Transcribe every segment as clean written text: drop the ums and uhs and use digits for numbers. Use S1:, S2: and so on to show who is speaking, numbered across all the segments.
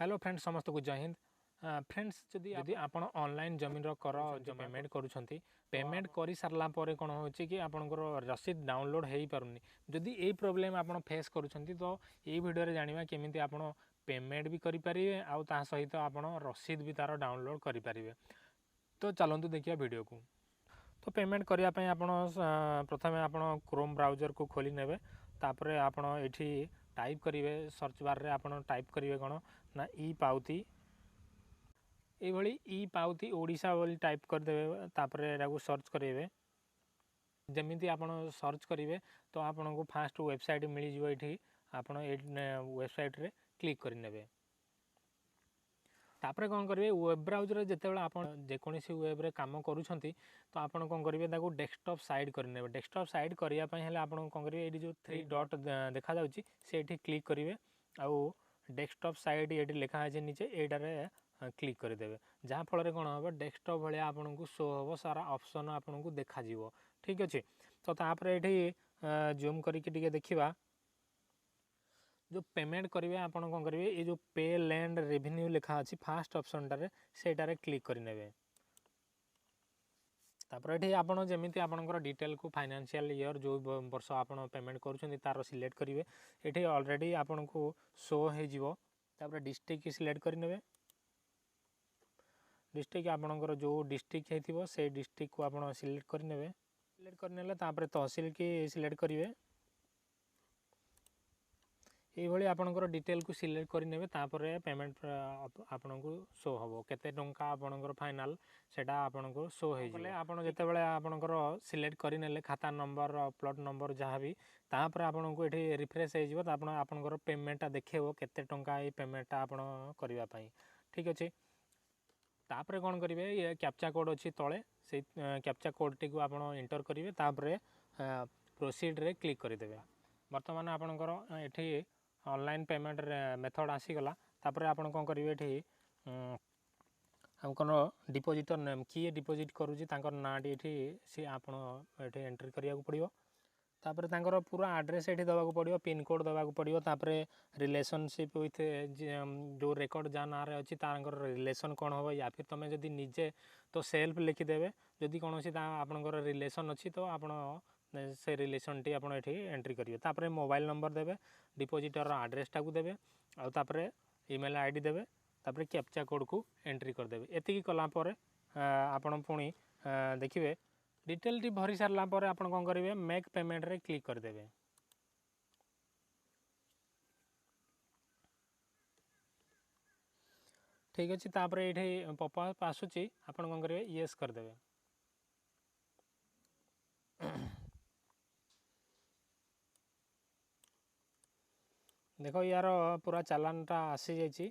S1: Hello friends समस्त को जय हिंद। फ्रेंड्स जदि आपण ऑनलाइन जमीन कर जो पेमेंट करूछंती पेमेंट करि सारला परे कोन होची कि आपनकर रसीद डाउनलोड हेई पारुनी जदि ए प्रॉब्लम आपण फेस करूछंती तो ए वीडियो रे जानिबा केमिति आपण पेमेंट भी करि परिबे आ ता सहित आपण रसीद भी तार डाउनलोड करि परिबे। तो चलंतु देखिया वीडियो को। तो पेमेंट करिया पय आपण प्रथमे आपण क्रोम ब्राउजर को खोली नेबे तापरे आपण एठी टाइप करिवे सर्च बार रे आपण टाइप करिवे कोन ना ई पाउती ई पाउती ओडिशा बोली टाइप कर देबे तापरे एरागु सर्च करिवे। जमिति आपण सर्च करिवे तो आपण को फास्ट वेबसाइट मिली जिवो एठी आपण ए वेबसाइट रे क्लिक करि नेबे। तापरे कौन करेंगे वेब ब्राउजर जितेबाला आप जेकोसी वेब रे काम करूछंती तो आपण कौन करेंगे ताको डेस्कटॉप साइड करने डेस्कटॉप साइड करने आपण कौन करेंगे ये जो 3 डॉट देखा जाउची से क्लिक करेंगे आउ डेस्कटॉप साइड ये लिखा है नीचे एटारे क्लिक करदेवे जहाँ फल कौन हम डेस्कटॉप भाया आपन को शो हम सारा ऑप्शन आपन को देखा जीवो। ठीक अच्छे तो तापर ये जूम करके देखा जो पेमेंट करेंगे आपण कौन करेंगे ये जो पे लैंड रेवेन्यू लिखा अच्छी फास्ट ऑप्शन टारे सेटारे क्लिक करेंगे। तापर ये आपड़ जमी आपंकर डिटेल को फाइनेंशियल ईयर जो वर्ष आप पेमेंट कर तार सिलेक्ट करेंगे ये ऑलरेडी आपन को शो हो डिस्ट्रिक्ट सिलेक्ट करेंगे। डिस्ट्रिक्ट आपंकर जो डिस्ट्रिक्ट होती से डिस्ट्रिक्ट को आप सिलेक्ट करेंगे। सिलेक्ट करने तहसील की सिलेक्ट करेंगे ये आपंकर डिटेल को सिलेक्ट करेंगे तापर पेमेंट आपन को शो हम केते टंका आपंकर फाइनाल सेटा आपन को शो हो आप जिते बड़े आपंकर सिलेक्ट करने खाता नंबर प्लॉट नंबर जहाँ भी तापर आपन को ये रिफ्रेश होकर पेमेंटा देखेबो केते टंका ये पेमेंटा आपन करने। ठीक अच्छे तापर कौन करेंगे ये कैप्चा कोड अच्छी तले से कैप्चा कोड टी को आप इंटर करेंगे तापर प्रोसीड रे क्लिक करदे। बर्तमान आपंकर ये ऑनलाइन पेमेंट मेथड आसीगला तापर आपन कौन करेंगे ये हमको डिपोजिटर नेम किए डिपोजिट करुँची नाटी ये सी आप एंट्री करिया पड़ो तापर तांकर पूरा एड्रेस ये दवा पड़ो पिन कोड दवा पड़ो तापर रिलेशनशिप विथ जो रेकर्ड जहाँ ना अच्छी तार रिलेशन कौन हम या फिर तुम जदि निजे तो सेल्फ लिखिदेवे जदि कौन आपंकर रिलेशन अच्छी तो आप से रिलेशन टी आप एंट्री करेंगे। तापर मोबाइल नंबर देवे डिपोजिटर एड्रेसटा को देवे आउे ईमेल आईडी देवे तापर कैप्चा कोड को एंट्री करदेवे। एति कलापर आपण पुणी देखिए डिटेल टी भरी सारा पर आप कौन करेंगे मेक पेमेंट रे क्लिक करदेवे। ठीक अच्छे तापर ये पॉपअप आसूची आपन कौन करेंगे येस करदेवे। देखो यार पूरा चालानटा आसी जाइए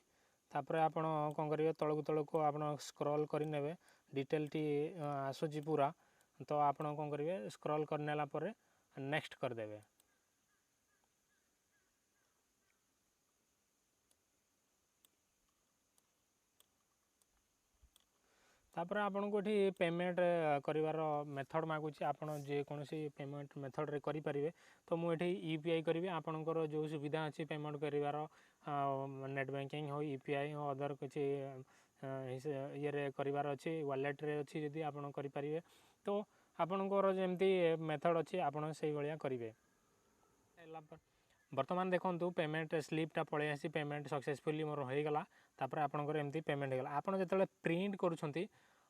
S1: तापर आपण कौन करेंगे तलक को आप स्क्रॉल करने डिटेल टी आसूची पूरा तो आप कौन करेंगे स्क्रॉल करनेला पर नेक्स्ट करदेवे। तापर आपन को ये पेमेंट करिवार मेथड मागुची आपन जे कोनोसी पेमेंट मेथड रे करि परिबे तो मु एठी यूपीआई करिवे आपनकर जो सुविधा अछि पेमेंट करिवार नेट बैंकिंग हो यूपीआई हो अदर कुछ ये रे करिवार अछि वॉलेट रे अछि जदि आपन करि परिबे तो आपनकर जेमती मेथड अछि आपन सेही भलिया करिवे। बर्तमान देखो पेमेंट स्लिपटा पड़े आसी पेमेंट सक्सेसफुली मोर होगला तापर आपनकर एमती पेमेंट होगला। आपन जतले प्रिंट करूछंती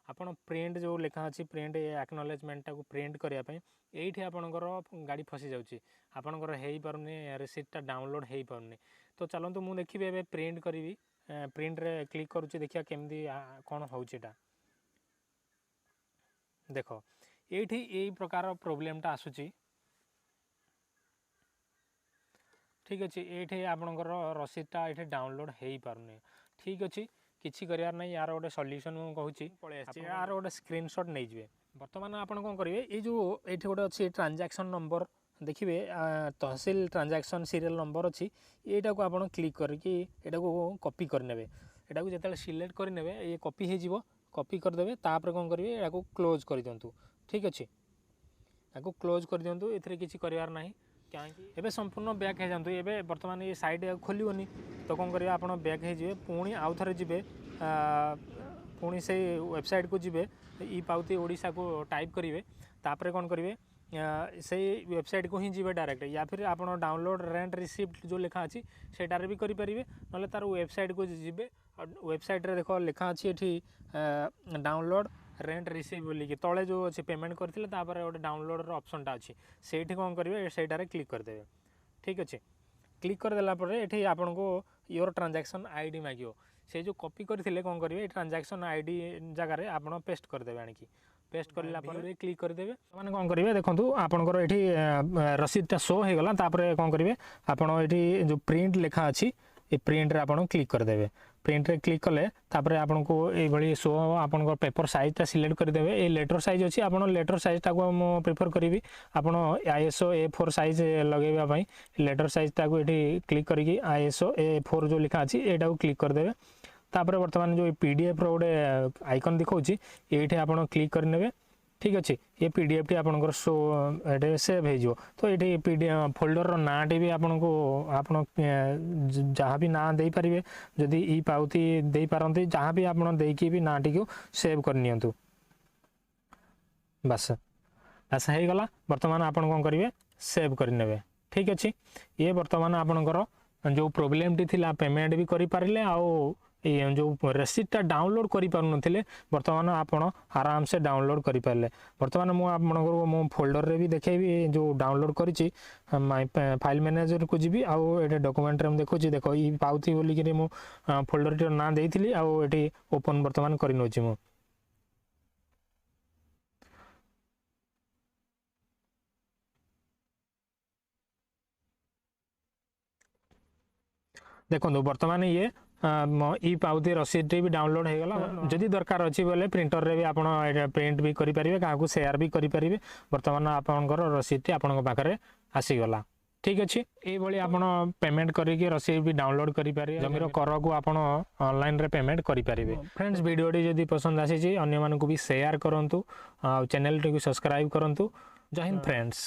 S1: आपन प्रिंट जो लिखा अच्छी प्रिंट एक्नोलेजमेंटा को प्रिंट करने ये आपंकर गाड़ी फसी जाऊँगी आपंकर हो पारे रिसीप्टा डाउनलोड हो पारे। तो चलतु मुझे देखी ए प्रिंट करी प्रिंट रे क्लिक करुच्ची देखिए केमती कौन होटा देख ये यही प्रकार प्रोब्लेमटा आसूची। ठीक अच्छे ये आपंकर रसीदटा ये डाउनलोड हो पारे। ठीक अच्छे किसी करार नहीं यार गोटे सल्यूशन मुझे कहूँ पलि यार गोटे स्क्रीनशॉट नहीं जाए। बर्तमान आप कौन करेंगे ये जो ये गोटे अच्छी ट्रांजैक्शन नंबर देखिए तहसील ट्रांजैक्शन सीरियल नंबर अच्छी यहाँ को आप क्लिक करके यहाँ को कॉपी करने यहाँ को जो सिलेक्ट करने ये कॉपी हो कॉपी करदे तापर कौन करेंगे यहाँ क्लोज कर दिंतु। ठीक अच्छे यहाँ क्लोज कर दिंतु ये किसी करार ना एबे संपूर्ण बैक हो जातु एबे बर्तमान ये साइड खोलनी तो कौन करेंगे आप बैक हो पुणी आउ थे जी पुणी से वेबसाइट को जी ई पाउती ओडिशा को टाइप करेंगे तापर कौन करेंगे से वेबसाइट को ही जी डायरेक्ट या फिर आप डाउनलोड रेंट रिसिप्ट जो लिखा अच्छी सेटारे भी करेंगे ना तार वेबसाइट को जी वेबसाइट रे देख लिखा अच्छी ये डाउनलोड रेंट रिसीव बोलिकी तले जो अच्छे पेमेंट करते गोटे डाउनलोड ऑप्शनटा अच्छी से कौन करेंगे सेटारे क्लिक करदे ठीक अच्छे क्लिक करदेला ये आपन को योर ट्रांजैक्शन आईडी मांगो से जो कॉपी करते कौन करेंगे ट्रांजैक्शन आईडी जगार आप पेस्ट करदे आनिकी पेस्ट करला क्लिक करदेवे मैंने कौन करेंगे देखो आपंकर ये रसीदटा शो हो गला कौन करेंगे आपड़ ये जो प्रिंट लिखा अच्छी ये प्रिंट रे आपन क्लिक करदेवे प्रिंट रे क्लिक कले तापर आपन को ये शो आपन पेपर साइजटा सिलेक्ट करदेवे ये लेटर साइज अच्छी आपन लेटर साइजटा को मु प्रिफर करी आपन ISO A4 साइज लगेगा लेटर साइजटा को ये क्लिक करके ISO A4 जो लिखा अच्छी यहाँ को क्लिक करदेवे तापर बर्तमान जो PDF रो गोटे आइकन दिखाऊँगी ये आप क्लिक करने ठीक अच्छे ये PDF टी आपंकर शो ये सेव हो तो ये PDF फोल्डर नाटी भी आपन को आप जहाँ भी ना दे पारे जदि ई पाउती दे पारती जहाँ भी आप देकी भी नाटी को सेव करनी बस बस हो गला बर्तमान आप कौन करेंगे सेव करने ठीक अच्छे ये बर्तमान आपंकर जो प्रोब्लेम टी थिला पेमेंट भी करें आउ ये जो रेसिप्टा डाउनलोड करि पारु नथिले बर्तमान आपण आराम से डाउनलोड करि पारले बर्तमान मु आपनकर मो फोल्डर रे भी देखेबी जो डाउनलोड करिछि माय फाइल मैनेजर को जीबी आउ एटे डॉक्यूमेंट रे हम देखो ई पाउथी बोली कि मु फोल्डर टी ना देइथिली आउ एटी ओपन बर्तमान करि नोछि मु देखो बर्तमान ये ई पाउती रसीद भी डाउनलोड हो गला जदि दरकार अच्छी बोले प्रिंटर रे भी आप प्रिंट भी करें क्या शेयर भी करें बर्तमान आपंकर रसीद आपन पाखे आसीगला ठीक अच्छे ये आप पेमेंट करके रसीद भी डाउनलोड करें जमीर कर को आप ऑनलाइन रे पेमेंट करें फ्रेंड्स वीडियोटी जदि पसंद आसी अन्य मानक भी शेयर करूँ चैनल टी सब्सक्राइब करूँ जय हिंद फ्रेंड्स।